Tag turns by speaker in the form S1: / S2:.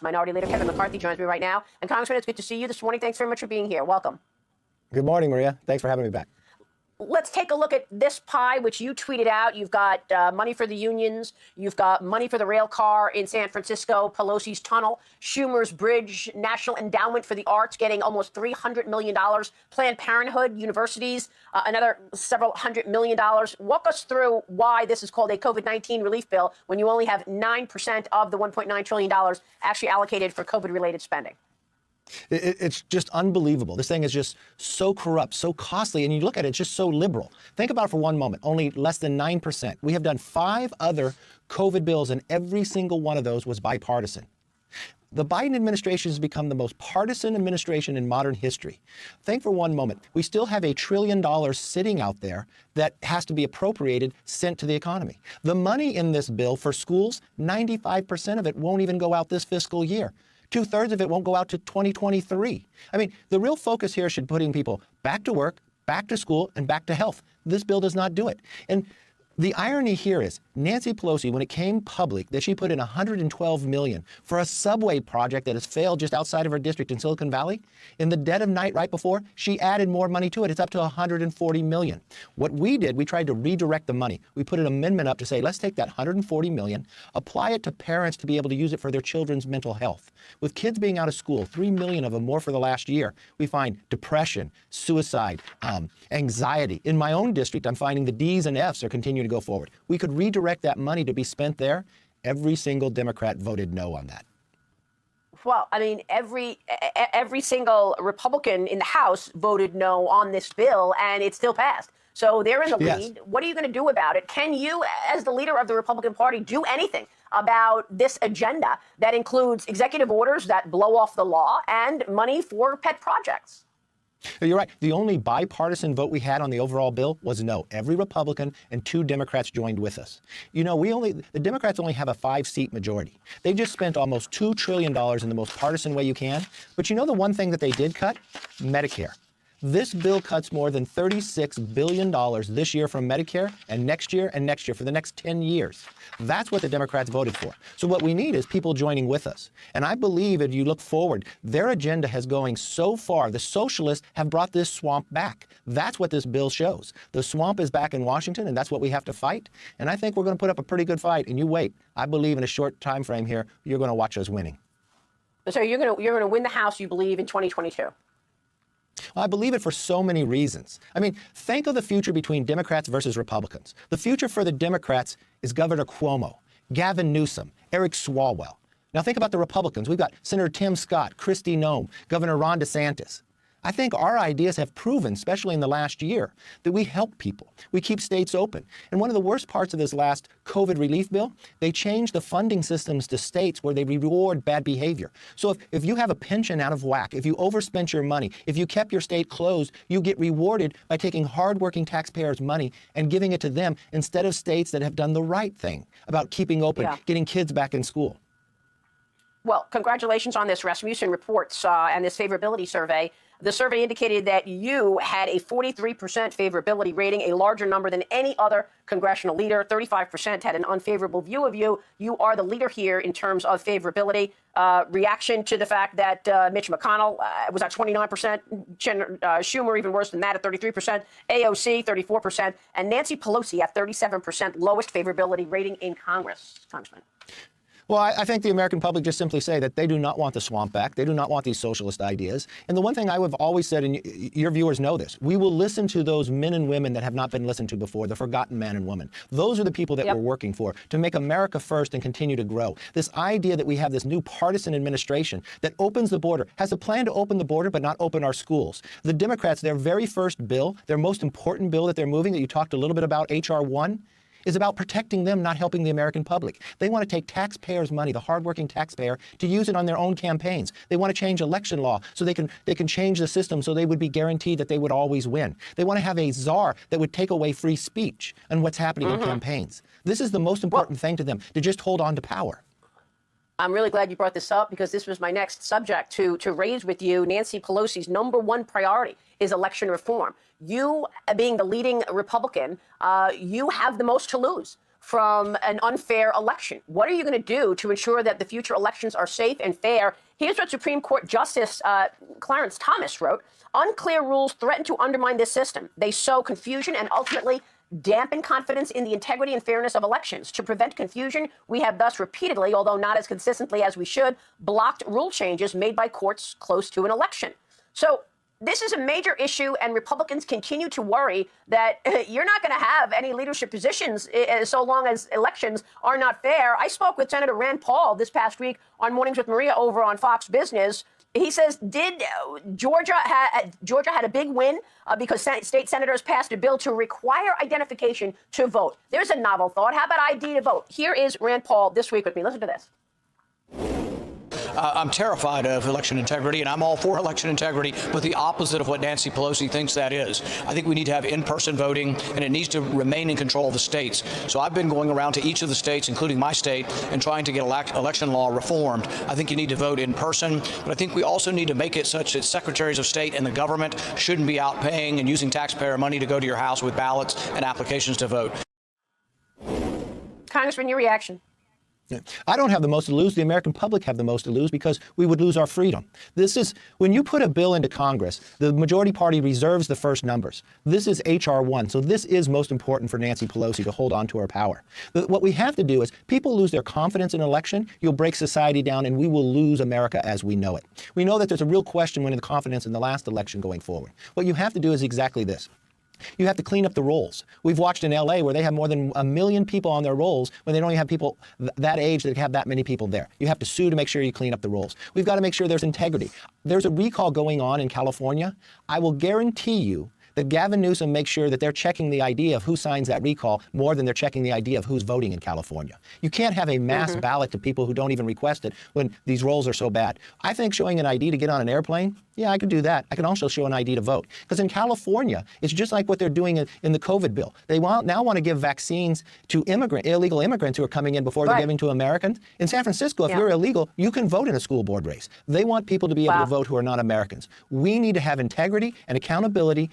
S1: Minority Leader Kevin McCarthy joins me right now. And Congressman, it's good to see you this morning. Thanks very much for being here. Welcome.
S2: Good morning, Maria. Thanks for having me back.
S1: Let's take a look at this pie, which you tweeted out. You've got money for the unions. You've got money for the rail car in San Francisco, Pelosi's tunnel, Schumer's bridge, National Endowment for the Arts getting almost $300 million, Planned Parenthood, universities, another several $100 million. Walk us through why this is called a COVID-19 relief bill when you only have 9% of the $1.9 trillion actually allocated for COVID-related spending.
S2: It's just unbelievable. This thing is just so corrupt, so costly, and you look at it, it's just so liberal. Think about it for one moment, only less than 9%. We have done 5 other COVID bills, and every single one of those was bipartisan. The Biden administration has become the most partisan administration in modern history. Think for one moment, we still have $1 trillion sitting out there that has to be appropriated, sent to the economy. The money in this bill for schools, 95% of it won't even go out this fiscal year. 2/3 of it won't go out to 2023. I mean, the real focus here should putting people back to work, back to school, and back to health. This bill does not do it. And the irony here is Nancy Pelosi, when it came public that she put in $112 million for a subway project that has failed just outside of her district in Silicon Valley, in the dead of night right before, she added more money to it. It's up to $140 million. What we did, we tried to redirect the money. We put an amendment up to say, let's take that $140 million, apply it to parents to be able to use it for their children's mental health. With kids being out of school, 3 million of them more for the last year, we find depression, suicide, anxiety. In my own district, I'm finding the D's and F's are continuing to go forward. We could redirect that money to be spent there. Every single Democrat voted no on that.
S1: Well, I mean, every single Republican in the House voted no on this bill, and it still passed. So they're in the lead. What are you going to do about it? Can you, as the leader of the Republican Party, do anything about this agenda that includes executive orders that blow off the law and money for pet projects?
S2: You're right. The only bipartisan vote we had on the overall bill was no. Every Republican and 2 Democrats joined with us. You know, the Democrats only have a 5-seat majority. They just spent almost $2 trillion in the most partisan way you can. But you know the one thing that they did cut? Medicare. This bill cuts more than $36 billion this year from Medicare and next year for the next 10 years. That's what the Democrats voted for. So what we need is people joining with us. And I believe if you look forward, their agenda has going so far. The socialists have brought this swamp back. That's what this bill shows. The swamp is back in Washington, and that's what we have to fight. And I think we're going to put up a pretty good fight. And you wait. I believe in a short time frame here, you're going to watch us winning.
S1: So you're going to win the House, you believe, in 2022?
S2: I believe it for so many reasons. I mean, think of the future between Democrats versus Republicans. The future for the Democrats is Governor Cuomo, Gavin Newsom, Eric Swalwell. Now think about the Republicans. We've got Senator Tim Scott, Kristi Noem, Governor Ron DeSantis. I think our ideas have proven, especially in the last year, that we help people. We keep states open. And one of the worst parts of this last COVID relief bill, they changed the funding systems to states where they reward bad behavior. So if you have a pension out of whack, if you overspent your money, if you kept your state closed, you get rewarded by taking hardworking taxpayers' money and giving it to them instead of states that have done the right thing about keeping open, getting kids back in school.
S1: Well, congratulations on this. Rasmussen reports and this favorability survey. The survey indicated that you had a 43% favorability rating, a larger number than any other congressional leader. 35% had an unfavorable view of you. You are the leader here in terms of favorability. Reaction to the fact that Mitch McConnell was at 29%, Schumer even worse than that at 33%, AOC 34%, and Nancy Pelosi at 37%, lowest favorability rating in Congress. Congressman.
S2: Well, I think the American public just simply say that they do not want the swamp back. They do not want these socialist ideas. And the one thing I have always said, and your viewers know this, we will listen to those men and women that have not been listened to before, the forgotten man and woman. Those are the people that we're working for, to make America first and continue to grow. This idea that we have this new partisan administration that opens the border, has a plan to open the border but not open our schools. The Democrats, their very first bill, their most important bill that they're moving, that you talked a little bit about, H.R. 1, is about protecting them, not helping the American public. They want to take taxpayers' money, the hardworking taxpayer, to use it on their own campaigns. They want to change election law so they can change the system so they would be guaranteed that they would always win. They want to have a czar that would take away free speech and what's happening in campaigns. This is the most important thing to them, to just hold on to power.
S1: I'm really glad you brought this up because this was my next subject to raise with you. Nancy Pelosi's #1 priority is election reform. You, being the leading Republican, you have the most to lose. from an unfair election? What are you going to do to ensure that the future elections are safe and fair? Here's what Supreme Court Justice Clarence Thomas wrote. Unclear rules threaten to undermine this system. They sow confusion and ultimately dampen confidence in the integrity and fairness of elections. To prevent confusion, we have thus repeatedly, although not as consistently as we should, blocked rule changes made by courts close to an election. So this is a major issue, and Republicans continue to worry that you're not going to have any leadership positions so long as elections are not fair. I spoke with Senator Rand Paul this past week on Mornings with Maria over on Fox Business. He says, did Georgia had a big win because state senators passed a bill to require identification to vote. There's a novel thought. How about ID to vote? Here is Rand Paul this week with me. Listen to this.
S3: I'm terrified of election integrity, and I'm all for election integrity, but the opposite of what Nancy Pelosi thinks that is. I think we need to have in-person voting, and it needs to remain in control of the states. So I've been going around to each of the states, including my state, and trying to get election law reformed. I think you need to vote in person, but I think we also need to make it such that secretaries of state and the government shouldn't be out paying and using taxpayer money to go to your house with ballots and applications to vote.
S1: Congressman, your reaction.
S2: I don't have the most to lose. The American public have the most to lose because we would lose our freedom. This is when you put a bill into Congress, the majority party reserves the first numbers. This is H.R. 1. So this is most important for Nancy Pelosi to hold on to her power. What we have to do is people lose their confidence in an election. You'll break society down and we will lose America as we know it. We know that there's a real question when the confidence in the last election going forward. What you have to do is exactly this. You have to clean up the rolls. We've watched in L.A. where they have more than 1 million people on their rolls when they don't even have people that age that have that many people there. You have to sue to make sure you clean up the rolls. We've got to make sure there's integrity. There's a recall going on in California. I will guarantee you that Gavin Newsom makes sure that they're checking the ID of who signs that recall more than they're checking the ID of who's voting in California. You can't have a mass ballot to people who don't even request it when these rolls are so bad. I think showing an ID to get on an airplane, yeah, I could do that. I can also show an ID to vote. Because in California, it's just like what they're doing in the COVID bill. They now want to give vaccines to illegal immigrants who are coming in before they're giving to Americans. In San Francisco, if you're illegal, you can vote in a school board race. They want people to be able to vote who are not Americans. We need to have integrity and accountability.